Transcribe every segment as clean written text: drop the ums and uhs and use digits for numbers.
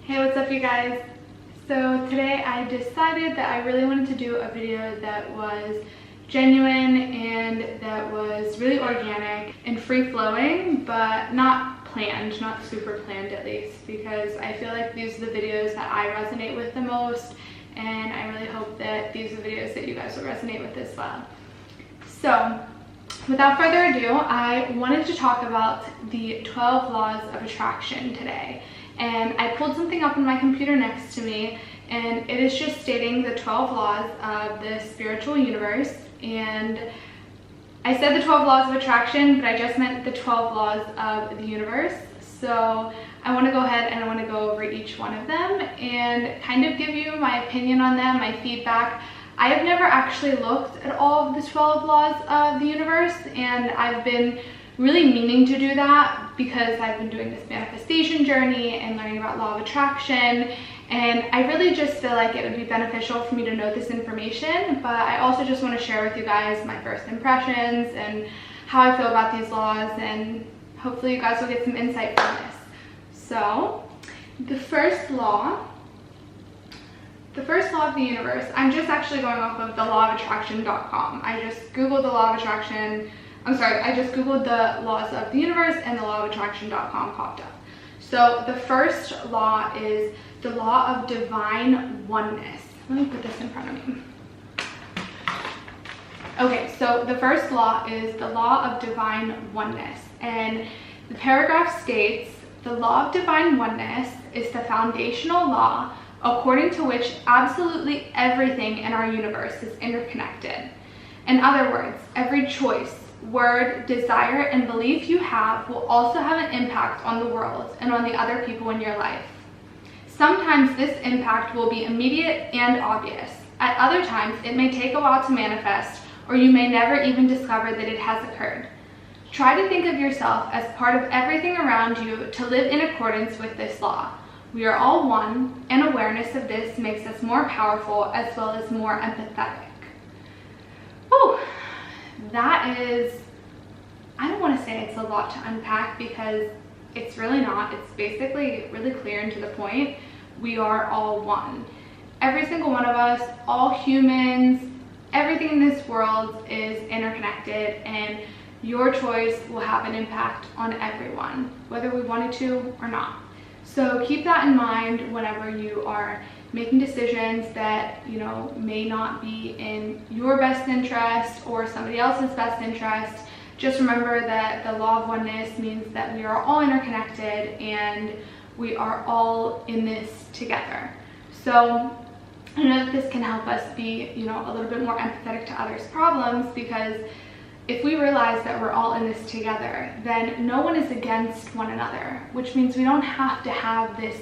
Hey, what's up you guys? So today I decided that I really wanted to do a video that was genuine and that was really organic and free-flowing, but not planned, not super planned at least, because I feel like these are the videos that I resonate with the most, and I really hope that these are the videos that you guys will resonate with as well. So without further ado, I wanted to talk about the 12 laws of attraction today. And I pulled something up on my computer next to me, and it is just stating the 12 laws of the spiritual universe. And I said the 12 laws of attraction, but I just meant the 12 laws of the universe. So I want to go ahead and I want to go over each one of them and kind of give you my opinion on them, my feedback. I have never actually looked at all of the 12 laws of the universe, and I've been really meaning to do that because I've been doing this manifestation journey and learning about law of attraction, and I really just feel like it would be beneficial for me to know this information. But I also just want to share with you guys my first impressions and how I feel about these laws, and hopefully you guys will get some insight from this. So the first law of the universe, I'm just actually going off of the lawofattraction.com. I just googled the law of attraction. I just googled the laws of the universe and the lawofattraction.com popped up. So the first law is the law of divine oneness. Let me put this in front of me. Okay, so the first law is the law of divine oneness. And the paragraph states, the law of divine oneness is the foundational law according to which absolutely everything in our universe is interconnected. In other words, every choice, word, desire, and belief you have will also have an impact on the world and on the other people in your life. Sometimes this impact will be immediate and obvious. At other times, it may take a while to manifest, or you may never even discover that it has occurred. Try to think of yourself as part of everything around you to live in accordance with this law. We are all one, and awareness of this makes us more powerful as well as more empathetic. Oh, that is, I don't want to say it's a lot to unpack because it's really not. It's basically really clear and to the point. We are all one. Every single one of us, all humans, everything in this world is interconnected, and your choice will have an impact on everyone, whether we wanted to or not. So keep that in mind whenever you are making decisions that, you know, may not be in your best interest or somebody else's best interest. Just remember that the law of oneness means that we are all interconnected and we are all in this together. So I know that this can help us be, you know, a little bit more empathetic to others' problems, because if we realize that we're all in this together, then no one is against one another, which means we don't have to have this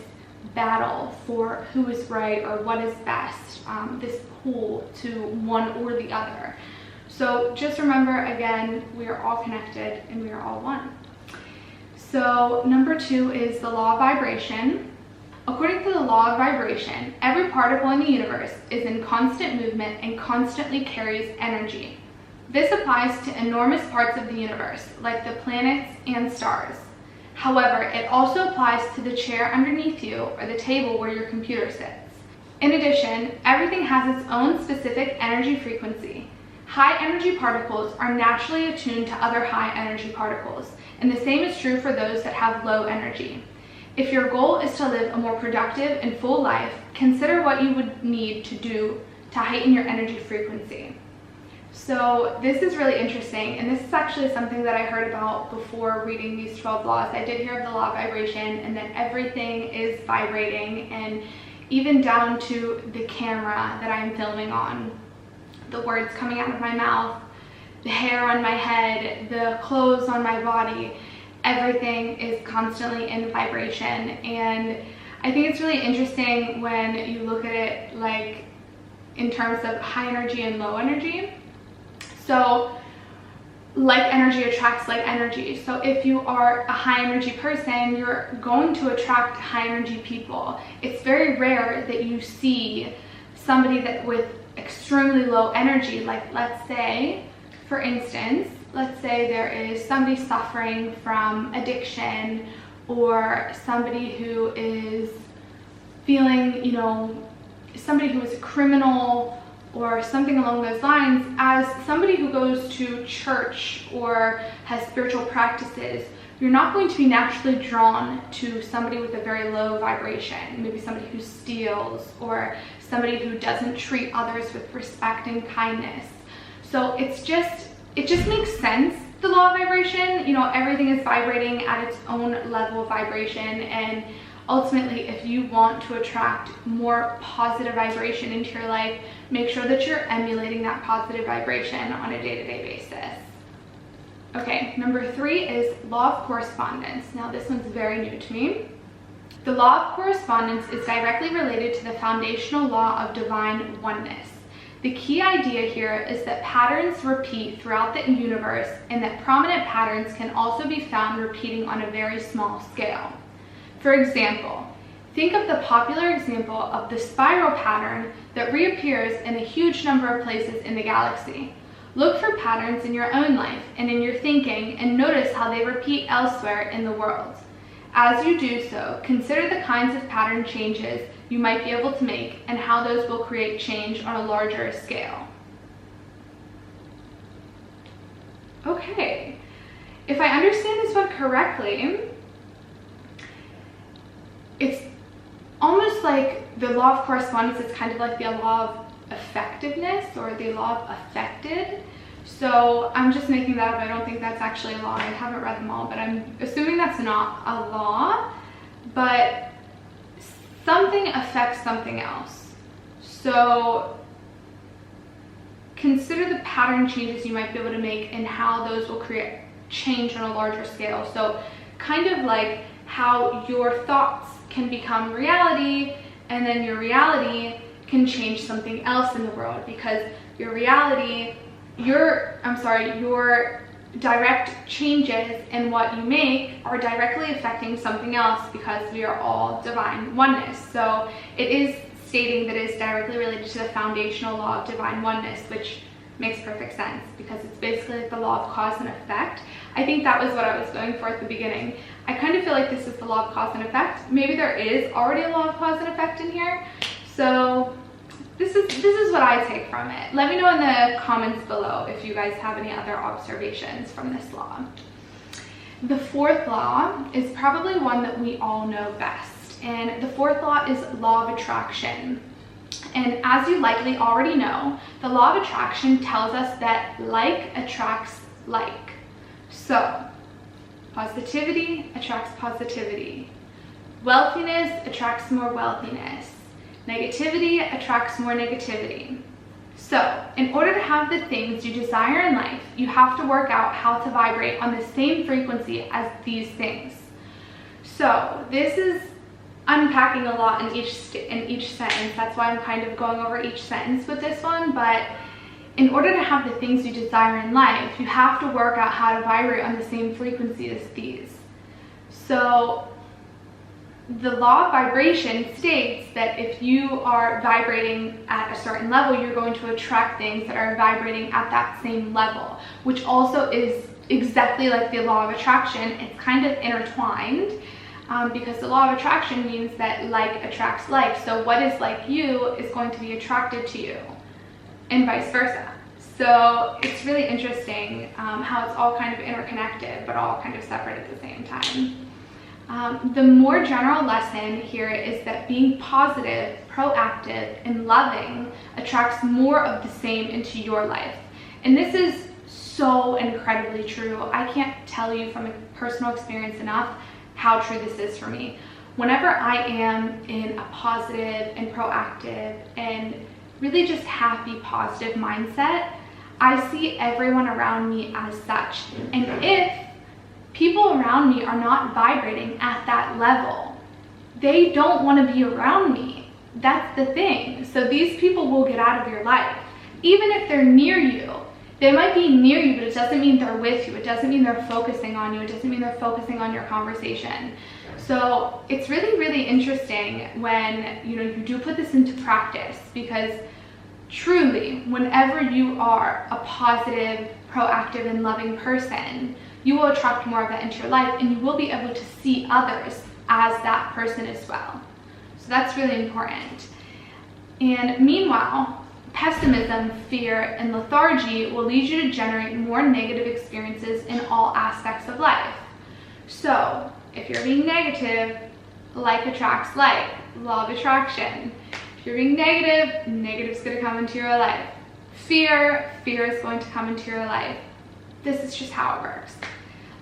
battle for who is right or what is best, this pull to one or the other. So just remember, again, we are all connected and we are all one. So number 2 is the law of vibration. According to the law of vibration, every particle in the universe is in constant movement and constantly carries energy. This applies to enormous parts of the universe, like the planets and stars. However, it also applies to the chair underneath you or the table where your computer sits. In addition, everything has its own specific energy frequency. High energy particles are naturally attuned to other high energy particles, and the same is true for those that have low energy. If your goal is to live a more productive and full life, consider what you would need to do to heighten your energy frequency. So this is really interesting, and this is actually something that I heard about before reading these 12 laws. I did hear of the law of vibration, and that everything is vibrating, and even down to the camera that I'm filming on, the words coming out of my mouth, the hair on my head, the clothes on my body, everything is constantly in vibration. And I think it's really interesting when you look at it like in terms of high energy and low energy. So like energy attracts like energy. So if you are a high energy person, you're going to attract high energy people. It's very rare that you see somebody that with extremely low energy, like let's say, for instance, let's say there is somebody suffering from addiction, or somebody who is feeling, you know, somebody who is a criminal or something along those lines as somebody who goes to church or has spiritual practices. You're not going to be naturally drawn to somebody with a very low vibration, maybe somebody who steals or somebody who doesn't treat others with respect and kindness. So it just makes sense, the law of vibration. You know, everything is vibrating at its own level of vibration, and ultimately, if you want to attract more positive vibration into your life, make sure that you're emulating that positive vibration on a day-to-day basis. Okay, number 3 is law of correspondence. Now this one's very new to me. The law of correspondence is directly related to the foundational law of divine oneness. The key idea here is that patterns repeat throughout the universe, and that prominent patterns can also be found repeating on a very small scale. For example, think of the popular example of the spiral pattern that reappears in a huge number of places in the galaxy. Look for patterns in your own life and in your thinking, and notice how they repeat elsewhere in the world. As you do so, consider the kinds of pattern changes you might be able to make and how those will create change on a larger scale. Okay, if I understand this one correctly, it's almost like the law of correspondence is kind of like the law of effectiveness or the law of affected. So I'm just making that up. I don't think that's actually a law. I haven't read them all, but I'm assuming that's not a law. But something affects something else. So consider the pattern changes you might be able to make and how those will create change on a larger scale. So kind of like how your thoughts can become reality, and then your reality can change something else in the world, because your reality, your direct changes in what you make are directly affecting something else, because we are all divine oneness. So it is stating that it's directly related to the foundational law of divine oneness, which makes perfect sense because it's basically like the law of cause and effect. I think that was what I was going for at the beginning. I kind of feel like this is the law of cause and effect. Maybe there is already a law of cause and effect in here. So this is what I take from it. Let me know in the comments below if you guys have any other observations from this law. The 4th law is probably one that we all know best, and the 4th law is law of attraction. And as you likely already know, the law of attraction tells us that like attracts like. So positivity attracts positivity. Wealthiness attracts more wealthiness. Negativity attracts more negativity. So in order to have the things you desire in life, you have to work out how to vibrate on the same frequency as these things. So this is unpacking a lot in each sentence. That's why I'm kind of going over each sentence with this one. But in order to have the things you desire in life, you have to work out how to vibrate on the same frequency as these. So the law of vibration states that if you are vibrating at a certain level, you're going to attract things that are vibrating at that same level, which also is exactly like the law of attraction. It's kind of intertwined. Because the law of attraction means that like attracts like. So what is like you is going to be attracted to you, and vice versa. So it's really interesting how it's all kind of interconnected, but all kind of separate at the same time. The more general lesson here is that being positive, proactive, and loving attracts more of the same into your life. And this is so incredibly true. I can't tell you from a personal experience enough how true this is for me. Whenever I am in a positive and proactive and really just happy, positive mindset, I see everyone around me as such. And if people around me are not vibrating at that level, they don't want to be around me. That's the thing. So these people will get out of your life. Even if they're near you, they might be near you, but it doesn't mean they're with you. It doesn't mean they're focusing on you. It doesn't mean they're focusing on your conversation. So it's really, really interesting when you do put this into practice, because truly, whenever you are a positive, proactive, and loving person, you will attract more of that into your life, and you will be able to see others as that person as well. So that's really important. And meanwhile, pessimism, fear, and lethargy will lead you to generate more negative experiences in all aspects of life. So if you're being negative, like attracts like, law of attraction. If you're being negative, negative's gonna come into your life. Fear is going to come into your life. This is just how it works.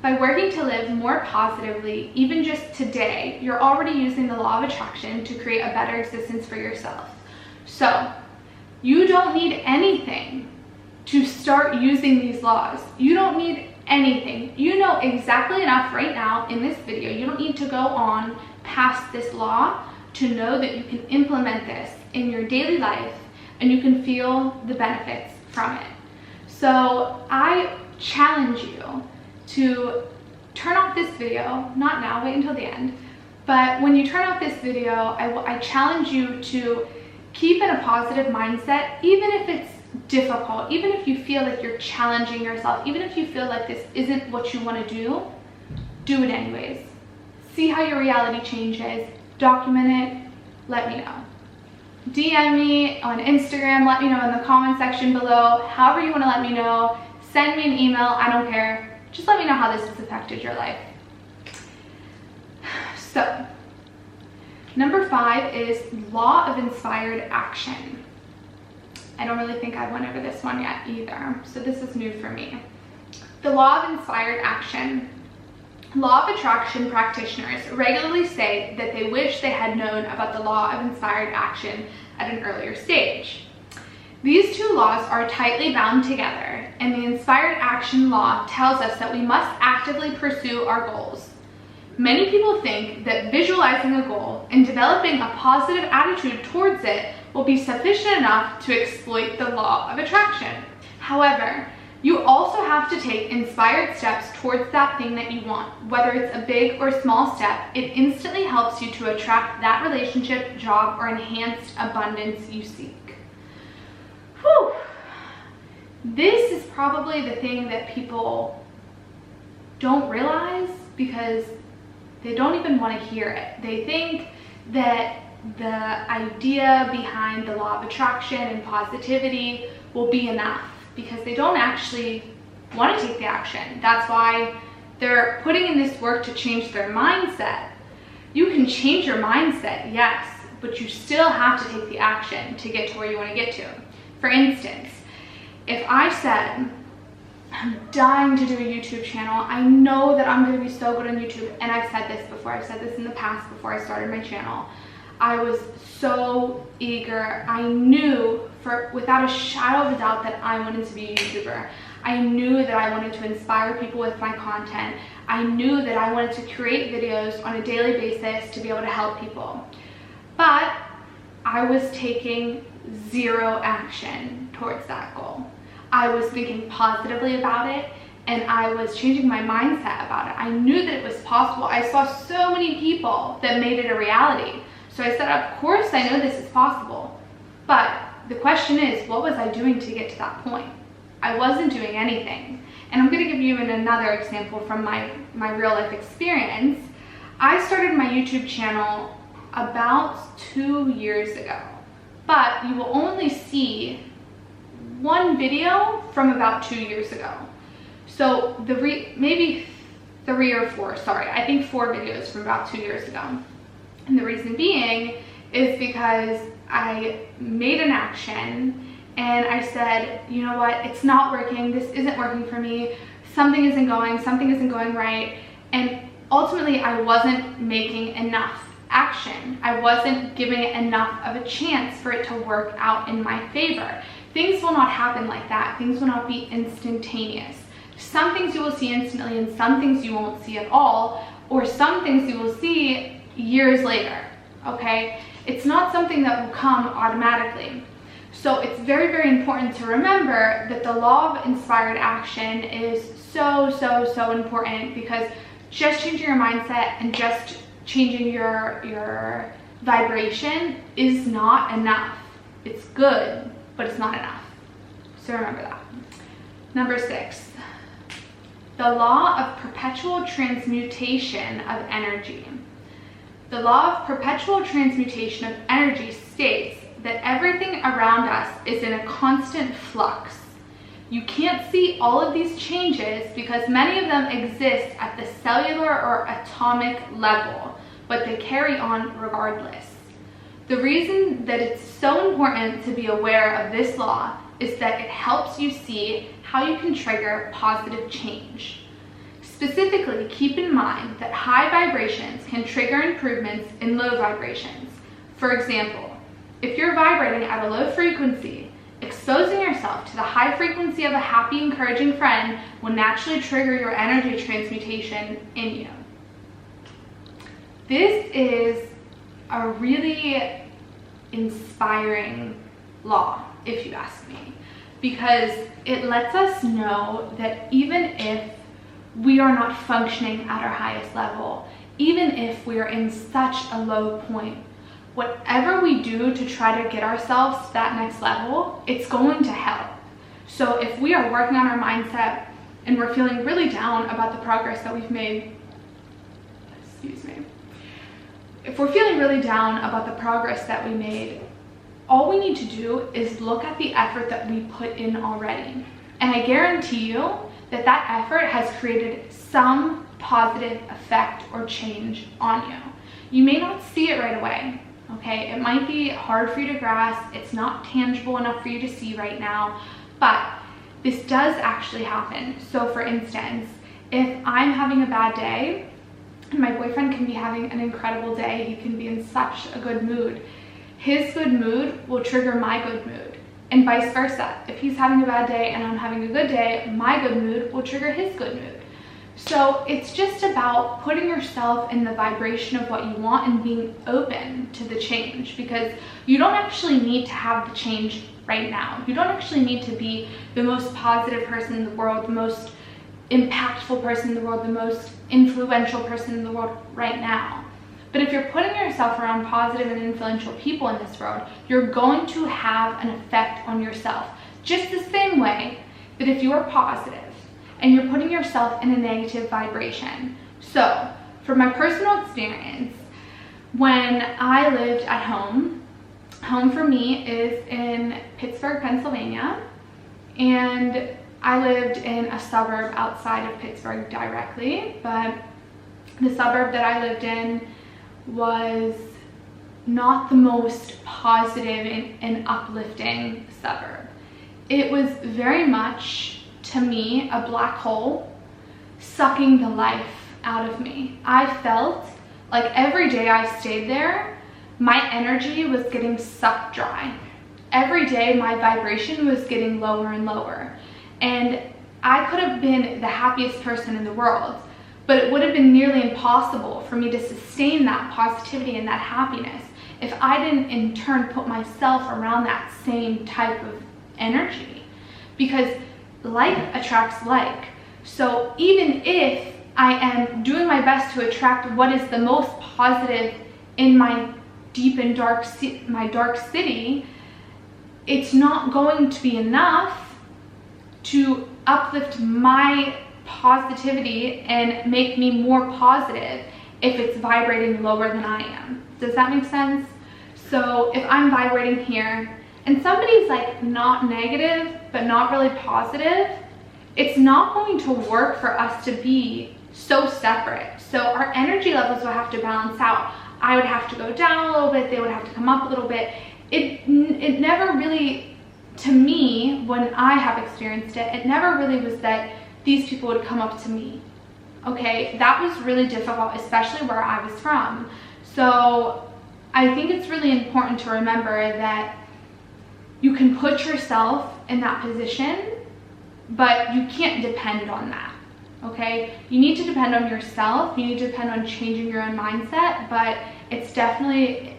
By working to live more positively, even just today, you're already using the law of attraction to create a better existence for yourself. So you don't need anything to start using these laws. You don't need anything. You know exactly enough right now in this video. You don't need to go on past this law to know that you can implement this in your daily life and you can feel the benefits from it. So I challenge you to turn off this video, not now, wait until the end, but when you turn off this video, I challenge you to keep in a positive mindset, even if it's difficult, even if you feel like you're challenging yourself, even if you feel like this isn't what you want to do it anyways. See how your reality changes, document it, let me know. DM me on Instagram, let me know in the comment section below, however you want to let me know. Send me an email, I don't care. Just let me know how this has affected your life. So, number 5 is law of inspired action. I don't really think I went over this one yet either, so this is new for me. The law of inspired action. Law of attraction practitioners regularly say that they wish they had known about the law of inspired action at an earlier stage. These two laws are tightly bound together, and the inspired action law tells us that we must actively pursue our goals. Many people think that visualizing a goal and developing a positive attitude towards it will be sufficient enough to exploit the law of attraction. However, you also have to take inspired steps towards that thing that you want. Whether it's a big or small step, it instantly helps you to attract that relationship, job, or enhanced abundance you seek. Whew. This is probably the thing that people don't realize because they don't even want to hear it. They think that the idea behind the law of attraction and positivity will be enough because they don't actually want to take the action. That's why they're putting in this work to change their mindset. You can change your mindset, yes, but you still have to take the action to get to where you want to get to. For instance, if I said, I'm dying to do a YouTube channel, I know that I'm going to be so good on YouTube, and I've said this before, I've said this in the past before I started my channel. I was so eager. I knew without a shadow of a doubt that I wanted to be a YouTuber. I knew that I wanted to inspire people with my content. I knew that I wanted to create videos on a daily basis to be able to help people. But I was taking zero action towards that goal. I was thinking positively about it, and I was changing my mindset about it. I knew that it was possible. I saw so many people that made it a reality. So I said, of course I know this is possible. But the question is, what was I doing to get to that point? I wasn't doing anything. And I'm going to give you another example from my real life experience. I started my YouTube channel about 2 years ago, but you will only see one video from about 2 years ago. So maybe 3 or 4, sorry, I think 4 videos from about 2 years ago. And the reason being is because I made an action and I said, you know what, it's not working, this isn't working for me, something isn't going right, and ultimately I wasn't making enough action. I wasn't giving it enough of a chance for it to work out in my favor. Things will not happen like that. Things will not be instantaneous. Some things you will see instantly and some things you won't see at all, or some things you will see years later, okay? It's not something that will come automatically. So it's very, very important to remember that the law of inspired action is so important, because just changing your mindset and just changing your vibration is not enough. It's good, but it's not enough. So remember that. Number 6, the law of perpetual transmutation of energy. The law of perpetual transmutation of energy states that everything around us is in a constant flux. You can't see all of these changes because many of them exist at the cellular or atomic level, but they carry on regardless. The reason that it's so important to be aware of this law is that it helps you see how you can trigger positive change. Specifically, keep in mind that high vibrations can trigger improvements in low vibrations. For example, if you're vibrating at a low frequency, exposing yourself to the high frequency of a happy, encouraging friend will naturally trigger your energy transmutation in you. This is a really inspiring law, if you ask me, because it lets us know that even if we are not functioning at our highest level, even if we are in such a low point, whatever we do to try to get ourselves to that next level, it's going to help. So if we are working on our mindset and we're feeling really down about the progress that we've made, if we're feeling really down about the progress that we made, all we need to do is look at the effort that we put in already. And I guarantee you that that effort has created some positive effect or change on you. You may not see it right away, okay? It might be hard for you to grasp. It's not tangible enough for you to see right now, but this does actually happen. So for instance, if I'm having a bad day, and my boyfriend can be having an incredible day, he can be in such a good mood, his good mood will trigger my good mood, and vice versa. If he's having a bad day and I'm having a good day, my good mood will trigger his good mood. So it's just about putting yourself in the vibration of what you want and being open to the change, because you don't actually need to have the change right now. You don't actually need to be the most positive person in the world, the most impactful person in the world, the most influential person in the world right now. But if you're putting yourself around positive and influential people in this world, you're going to have an effect on yourself. Just the same way that if you are positive and you're putting yourself in a negative vibration. So, from my personal experience, when I lived at home for me is in Pittsburgh, Pennsylvania, and I lived in a suburb outside of Pittsburgh directly, but the suburb that I lived in was not the most positive and uplifting suburb. It was very much, to me, a black hole sucking the life out of me. I felt like every day I stayed there, my energy was getting sucked dry. Every day my vibration was getting lower and lower. And I could have been the happiest person in the world, but it would have been nearly impossible for me to sustain that positivity and that happiness if I didn't in turn put myself around that same type of energy, because like attracts like. So even if I am doing my best to attract what is the most positive in my deep and dark city, it's not going to be enough to uplift my positivity and make me more positive if it's vibrating lower than I am. Does that make sense? So if I'm vibrating here and somebody's like not negative but not really positive, it's not going to work for us to be so separate. So our energy levels will have to balance out. I would have to go down a little bit, they would have to come up a little bit. It never really, to me, when I have experienced it, it never really was that these people would come up to me. Okay, that was really difficult, especially where I was from. So I think it's really important to remember that you can put yourself in that position, but you can't depend on that. Okay, you need to depend on yourself, you need to depend on changing your own mindset, but it's definitely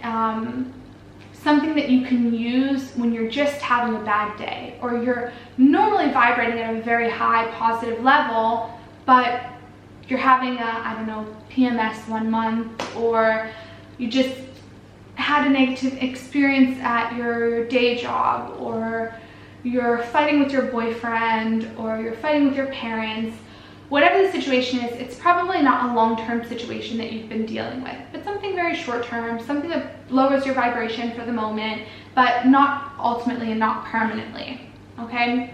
something that you can use when you're just having a bad day, or you're normally vibrating at a very high positive level, but you're having a, I don't know, PMS 1 month, or you just had a negative experience at your day job, or you're fighting with your boyfriend, or you're fighting with your parents. whatever the situation is, it's probably not a long-term situation that you've been dealing with, but something very short-term, something that lowers your vibration for the moment, but not ultimately and not permanently, okay?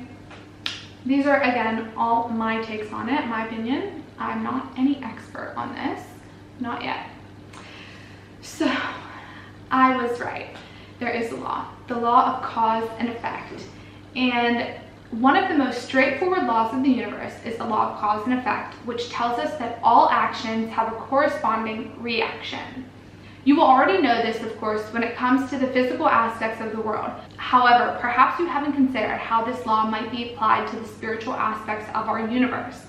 These are, again, all my takes on it, my opinion. I'm not any expert on this, not yet. So, I was right. There is a law, the law of cause and effect. And one of the most straightforward laws of the universe is the law of cause and effect, which tells us that all actions have a corresponding reaction. You will already know this, of course, when it comes to the physical aspects of the world. However, perhaps you haven't considered how this law might be applied to the spiritual aspects of our universe.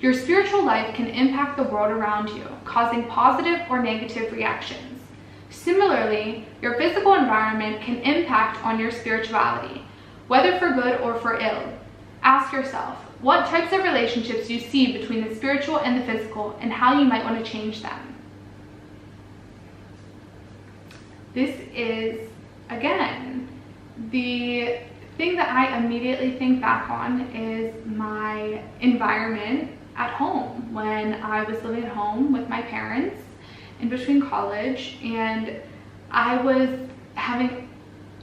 Your spiritual life can impact the world around you, causing positive or negative reactions. Similarly, your physical environment can impact on your spirituality, whether for good or for ill. Ask yourself what types of relationships you see between the spiritual and the physical and how you might want to change them. This is, again, the thing that I immediately think back on is my environment at home when I was living at home with my parents in between college, and I was having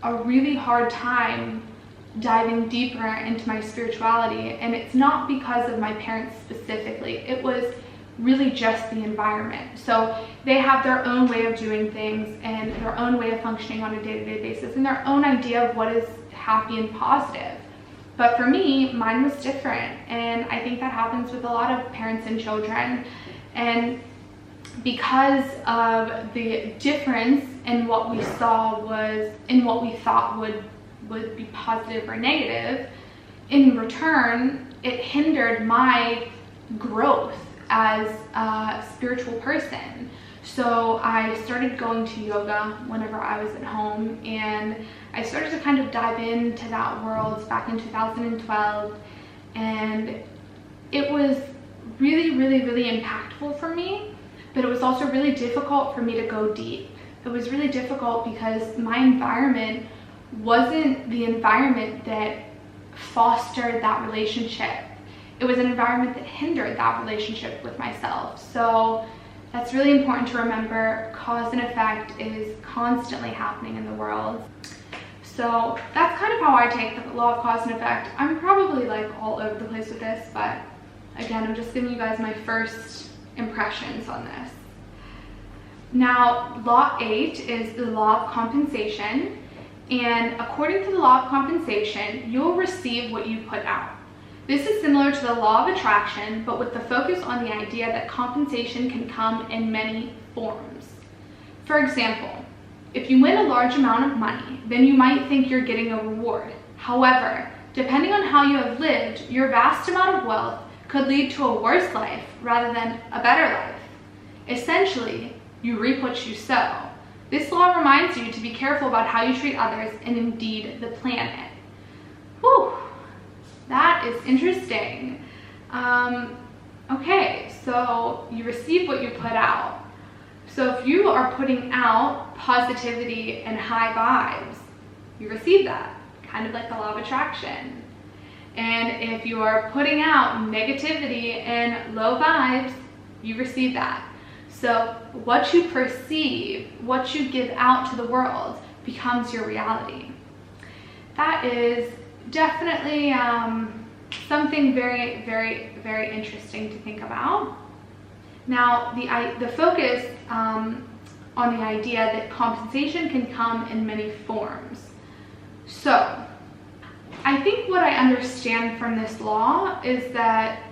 a really hard time diving deeper into my spirituality. And it's not because of my parents specifically, it was really just the environment. So they have their own way of doing things and their own way of functioning on a day-to-day basis and their own idea of what is happy and positive. But for me, mine was different, and I think that happens with a lot of parents and children. And because of the difference in what we saw was in what we thought would be positive or negative, in return, it hindered my growth as a spiritual person. So I started going to yoga whenever I was at home, and I started to kind of dive into that world back in 2012, and it was really, really, really impactful for me, but it was also really difficult for me to go deep. It was really difficult because my environment wasn't the environment that fostered that relationship. It was an environment that hindered that relationship with myself. So that's really important to remember. Cause and effect is constantly happening in the world. So that's kind of how I take the law of cause and effect. I'm probably like all over the place with this, but again, I'm just giving you guys my first impressions on this. Now, law 8 is the law of compensation. And according to the law of compensation, you'll receive what you put out. This is similar to the law of attraction, but with the focus on the idea that compensation can come in many forms. For example, if you win a large amount of money, then you might think you're getting a reward. However, depending on how you have lived, your vast amount of wealth could lead to a worse life rather than a better life. Essentially, you reap what you sow. This law reminds you to be careful about how you treat others and indeed the planet. Whew, that is interesting. Okay, so you receive what you put out. So if you are putting out positivity and high vibes, you receive that, kind of like the law of attraction. And if you are putting out negativity and low vibes, you receive that. So what you perceive, what you give out to the world becomes your reality. That is definitely something very, very, very interesting to think about. Now, the focus on the idea that compensation can come in many forms. So I think what I understand from this law is that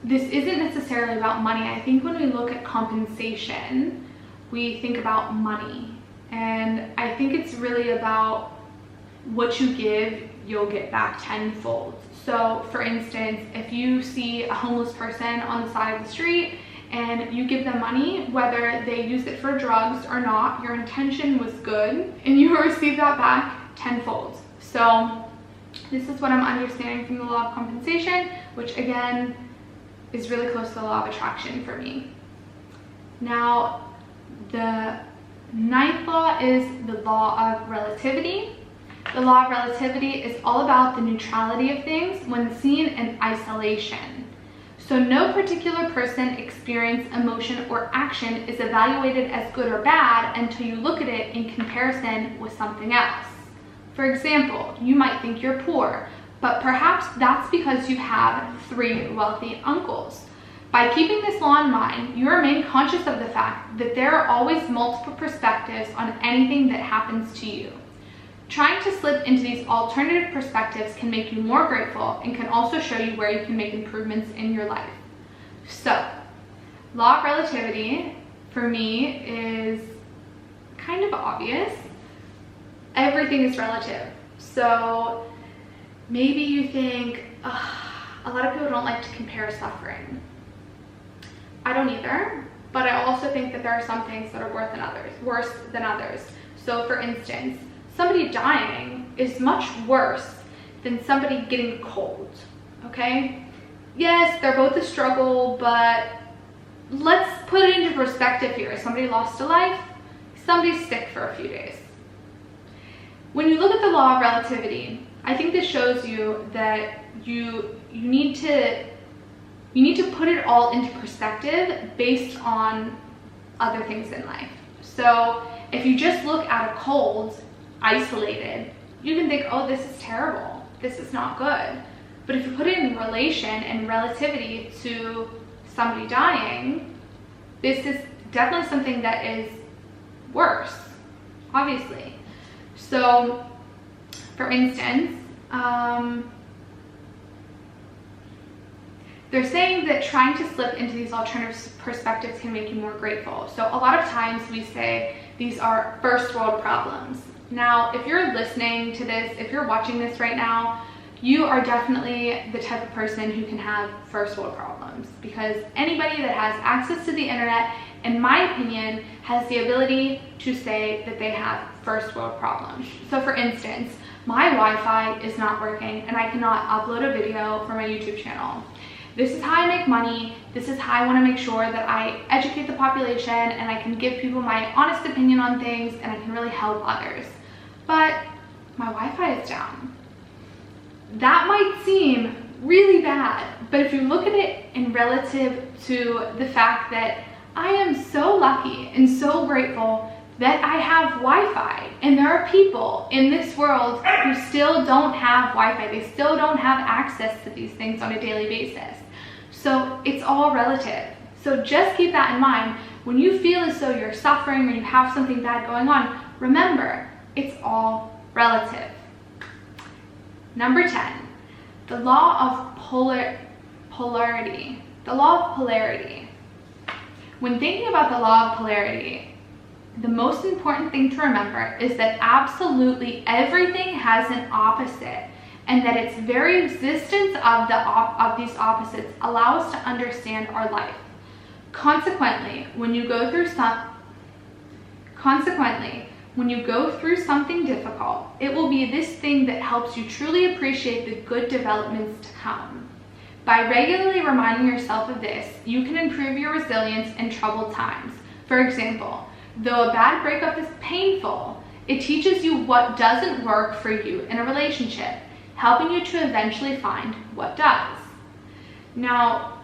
this isn't necessarily about money. I think when we look at compensation, we think about money. And I think it's really about what you give, you'll get back tenfold. So for instance, if you see a homeless person on the side of the street and you give them money, whether they use it for drugs or not, your intention was good and you will receive that back tenfold. So this is what I'm understanding from the law of compensation, which again is really close to the law of attraction for me. Now, the 9th law is the law of relativity. The law of relativity is all about the neutrality of things when seen in isolation. So no particular person, experience, emotion, or action is evaluated as good or bad until you look at it in comparison with something else. For example, you might think you're poor, but perhaps that's because you have 3 wealthy uncles. By keeping this law in mind, you remain conscious of the fact that there are always multiple perspectives on anything that happens to you. Trying to slip into these alternative perspectives can make you more grateful and can also show you where you can make improvements in your life. So, law of relativity for me is kind of obvious. Everything is relative. So maybe you think, a lot of people don't like to compare suffering. I don't either, but I also think that there are some things that are worse than others. So for instance, somebody dying is much worse than somebody getting a cold, okay? Yes, they're both a struggle, but let's put it into perspective here. Somebody lost a life, somebody's sick for a few days. When you look at the law of relativity, I think this shows you that you need to put it all into perspective based on other things in life. So if you just look at a cold isolated, you can think, oh, this is terrible, this is not good. But if you put it in relation and relativity to somebody dying, this is definitely something that is worse, obviously. So for instance, they're saying that trying to slip into these alternative perspectives can make you more grateful. So a lot of times we say these are first world problems. Now, if you're listening to this, if you're watching this right now, you are definitely the type of person who can have first world problems, because anybody that has access to the internet, in my opinion, has the ability to say that they have first world problems. So for instance, my Wi-Fi is not working and I cannot upload a video for my YouTube channel. This is how I make money. This is how I want to make sure that I educate the population and I can give people my honest opinion on things and I can really help others. But my Wi-Fi is down. That might seem really bad, but if you look at it in relative to the fact that I am so lucky and so grateful that I have Wi-Fi, and there are people in this world who still don't have Wi-Fi. They still don't have access to these things on a daily basis. So it's all relative. So just keep that in mind. When you feel as though you're suffering or you have something bad going on, remember, it's all relative. Number 10, the law of polarity. The law of polarity. When thinking about the law of polarity, the most important thing to remember is that absolutely everything has an opposite, and that its very existence of these opposites allow us to understand our life. Consequently, when you go through something difficult, it will be this thing that helps you truly appreciate the good developments to come. By regularly reminding yourself of this, you can improve your resilience in troubled times. For example, though a bad breakup is painful, it teaches you what doesn't work for you in a relationship, helping you to eventually find what does. Now,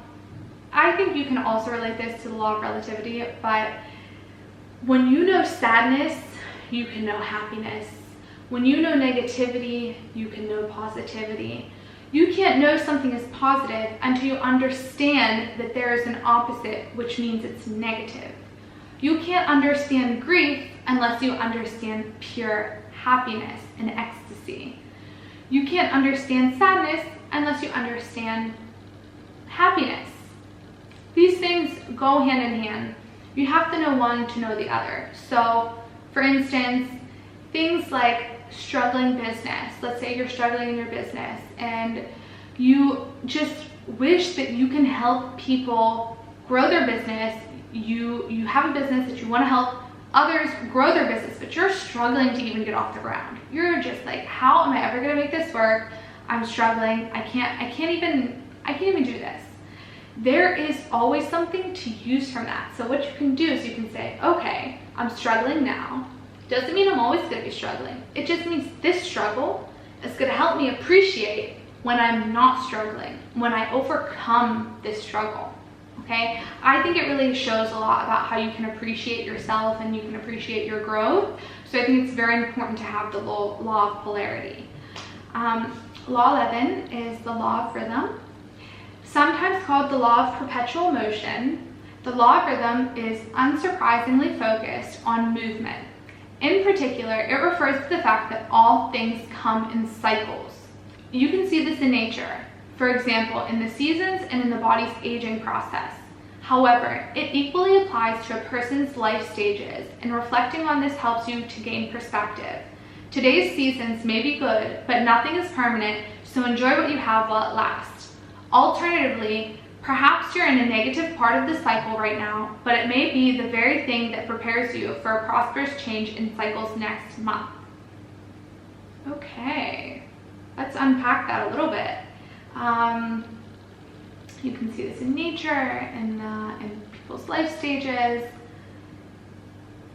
I think you can also relate this to the law of relativity, but when you know sadness, you can know happiness. When you know negativity, you can know positivity. You can't know something is positive until you understand that there is an opposite, which means it's negative. You can't understand grief unless you understand pure happiness and ecstasy. You can't understand sadness unless you understand happiness. These things go hand in hand. You have to know one to know the other. So, for instance, things like struggling business. Let's say you're struggling in your business and you just wish that you can help people grow their business. You have a business that you want to help others grow their business, but you're struggling to even get off the ground. You're just like, how am I ever going to make this work? I'm struggling. I can't even do this. There is always something to use from that. So what you can do is you can say, okay, I'm struggling now. Doesn't mean I'm always going to be struggling. It just means this struggle is going to help me appreciate when I'm not struggling, when I overcome this struggle. Okay, I think it really shows a lot about how you can appreciate yourself and you can appreciate your growth. So I think it's very important to have the law of polarity. Law 11 is the law of rhythm. Sometimes called the law of perpetual motion, the law of rhythm is unsurprisingly focused on movement. In particular, it refers to the fact that all things come in cycles. You can see this in nature, for example, in the seasons and in the body's aging process. However, it equally applies to a person's life stages, and reflecting on this helps you to gain perspective. Today's seasons may be good, but nothing is permanent, so enjoy what you have while it lasts. Alternatively, perhaps you're in a negative part of the cycle right now, but it may be the very thing that prepares you for a prosperous change in cycles next month. Okay, let's unpack that a little bit. You can see this in nature and in people's life stages.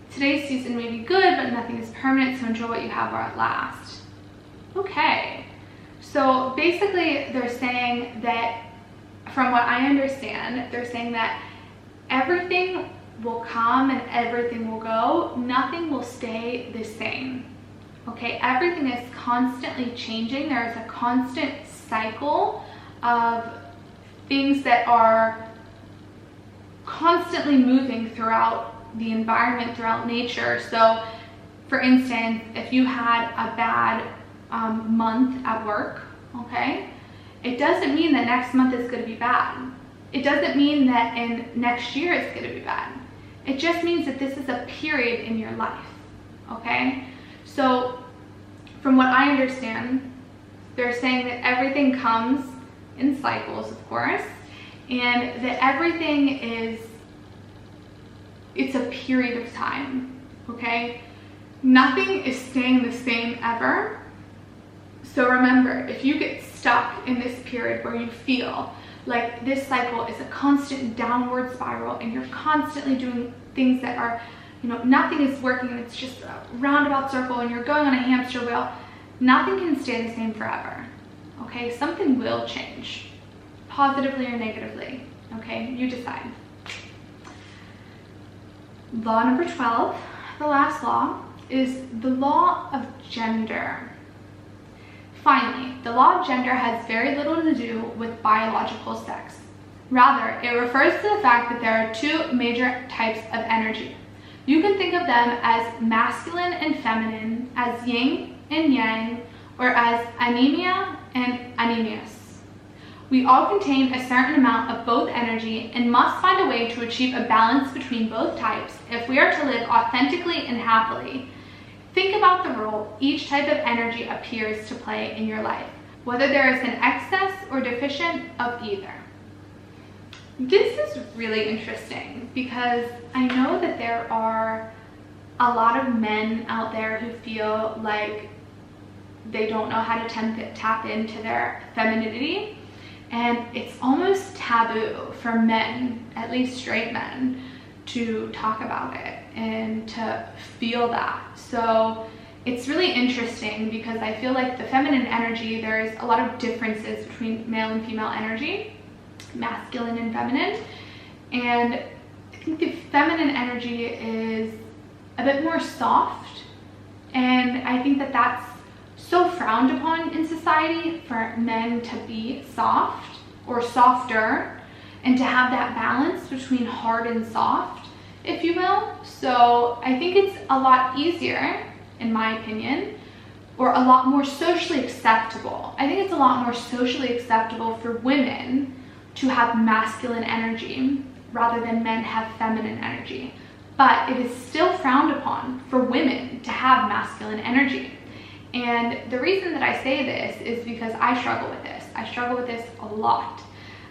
Today's season may be good, but nothing is permanent, so enjoy what you have while it lasts. Okay, so basically they're saying that, from what I understand, they're saying that everything will come and everything will go. Nothing will stay the same. Okay, everything is constantly changing. There is a constant cycle of things that are constantly moving throughout the environment, throughout nature. So for instance, if you had a bad month at work, okay, it doesn't mean that next month is going to be bad. It doesn't mean that in next year it's going to be bad. It just means that this is a period in your life, okay? So from what I understand, they're saying that everything comes in cycles, of course, and that everything it's a period of time, okay? Nothing is staying the same ever. So remember, if you get stuck in this period where you feel like this cycle is a constant downward spiral and you're constantly doing things that are, nothing is working and it's just a roundabout circle and you're going on a hamster wheel, nothing can stay the same forever, okay? Something will change, positively or negatively, okay? You decide. Law number 12, the last law, is the law of gender. Finally, the law of gender has very little to do with biological sex. Rather, it refers to the fact that there are two major types of energy. You can think of them as masculine and feminine, as yin and yang, or as anemia and anemias. We all contain a certain amount of both energy and must find a way to achieve a balance between both types if we are to live authentically and happily. Think about the role each type of energy appears to play in your life, whether there is an excess or deficient of either. This is really interesting because I know that there are a lot of men out there who feel like they don't know how to tap into their femininity, and it's almost taboo for men, at least straight men, to talk about it and to feel that. So it's really interesting because I feel like the feminine energy, there's a lot of differences between male and female energy, masculine and feminine. And I think the feminine energy is a bit more soft. And I think that that's so frowned upon in society for men to be soft or softer and to have that balance between hard and soft, if you will. So I think it's a lot easier, in my opinion, or a lot more socially acceptable. I think it's a lot more socially acceptable for women to have masculine energy rather than men have feminine energy. But it is still frowned upon for women to have masculine energy. And the reason that I say this is because I struggle with this. I struggle with this a lot.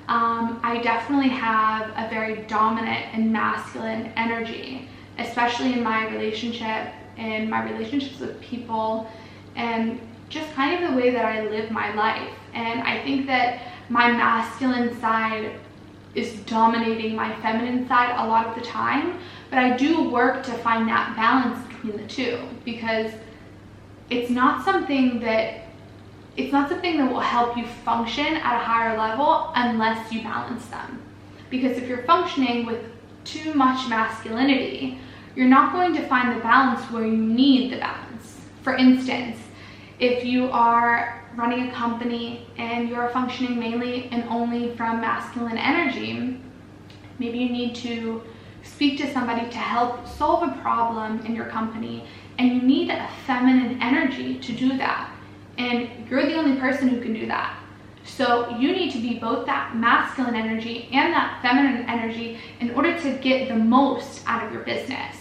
I definitely have a very dominant and masculine energy, especially in my relationship and my relationships with people and just kind of the way that I live my life. And I think that my masculine side is dominating my feminine side a lot of the time, but I do work to find that balance between the two because it's not something that it's not something that will help you function at a higher level unless you balance them. Because if you're functioning with too much masculinity, you're not going to find the balance where you need the balance. For instance, if you are running a company and you're functioning mainly and only from masculine energy, maybe you need to speak to somebody to help solve a problem in your company, and you need a feminine energy to do that. And you're the only person who can do that. So you need to be both that masculine energy and that feminine energy in order to get the most out of your business.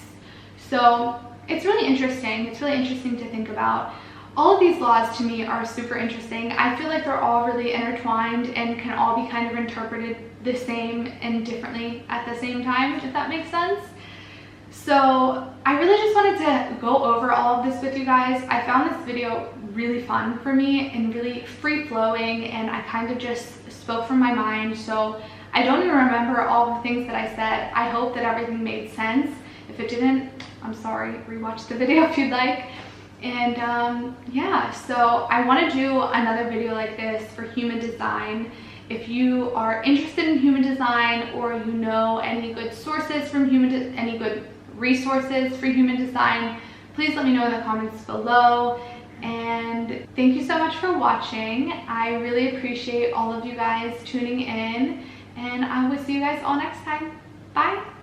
So it's really interesting. It's really interesting to think about. All of these laws to me are super interesting. I feel like they're all really intertwined and can all be kind of interpreted the same and differently at the same time, if that makes sense. So I really just wanted to go over all of this with you guys. I found this video really fun for me and really free flowing, and I kind of just spoke from my mind. So I don't even remember all the things that I said. I hope that everything made sense. If it didn't, I'm sorry. Rewatch the video if you'd like. And yeah, so I want to do another video like this for human design. If you are interested in human design, or you know any good sources from any good resources for human design, please let me know in the comments below. And thank you so much for watching. I really appreciate all of you guys tuning in, and I will see you guys all next time. Bye.